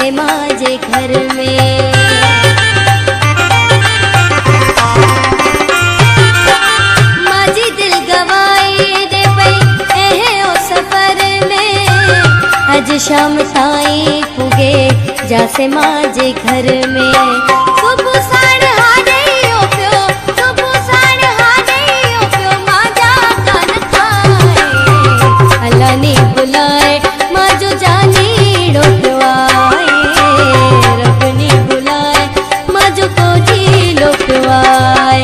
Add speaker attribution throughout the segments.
Speaker 1: जासे माजे घर में। माजी दिल गवाई दे पई एहे ओ सफर में, अज शाम ताई पुगे जासे माजे घर में। सुबह साढ़ हाडे ओ प्यो, सुबह साढ़ हाडे ओ प्यो, माजा कान खाए अल्लाह ने बुलाए माजो जानी डोकवाए, रब ने बुलाए माजो को जी लोकवाए।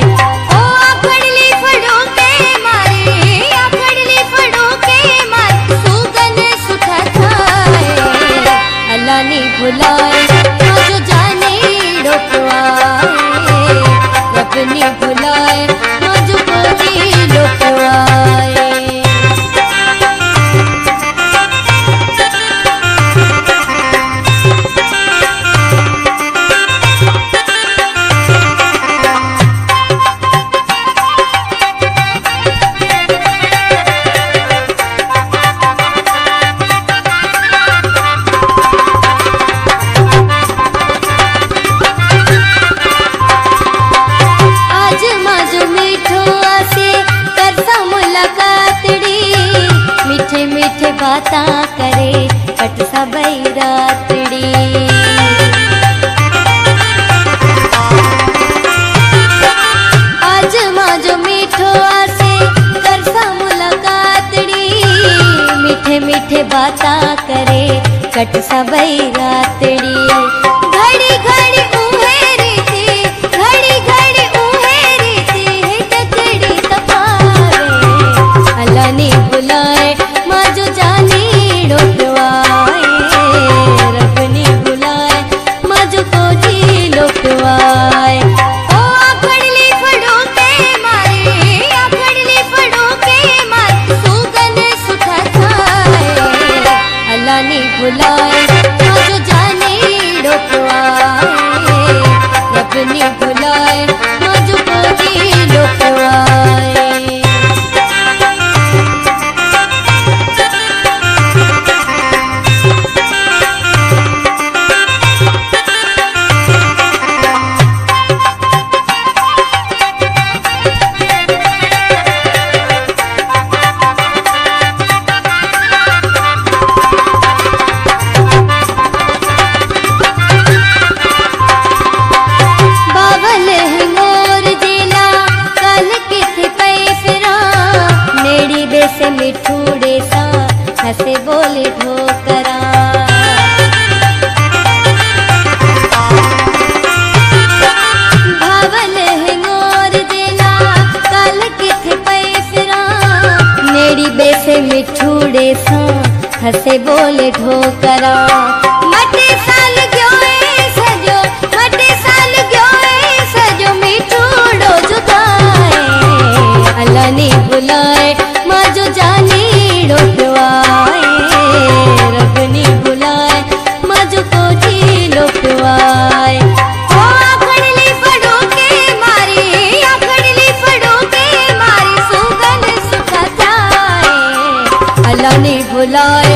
Speaker 1: ओ आखड़ली फड़ो के मारे, आखड़ली फड़ो के मारे, सुगन सुथा खाए अल्लाह ने बुलाए माजो जानी डोकवाए, रब ने बुलाए माजो को जी लोकवाए। बाता करे कट सबई रातड़ी, आज माजो मीठो आसे करसा मुलाकातड़ी, मीठे मीठे बाता करे कट सबई रातड़ी। घड़ी घड़ी उहे रीति, घड़ी घड़ी उहे रीति, टकड़ी तपावे अल्लाह ने बुलाए माजो जानी डोकवाए, रब ने बुलाए माजो को जी लोकवाए। ओ आखड़ली फड़ो के मारे, आखड़ली फड़ो के मारे, सुगन सुथा खाए अल्लाह ने बुलाए माजो जानी डोकवाए, रब ने बुलाए माजो को जी लोकवाए। मिठूड़े सा हंसे बोले ठोकरा, भावल है मोर देला कल किथे पे फिरा, मेरी बेसे मिठूड़े सा हंसे बोले ठोकरा। मटे साल गयो सजो, मटे साल गयो सजो, मिठूड़ो जुदाए अल्लाह ने बुलाए माजो जानी डोकवाए, रब ने बुलाए माजो को जी लोकवाए। ओ आखड़ली फड़ो के मारी, आखड़ली फड़ो के मारी, सुगन सुथा खाए अल्लाह ने बुलाए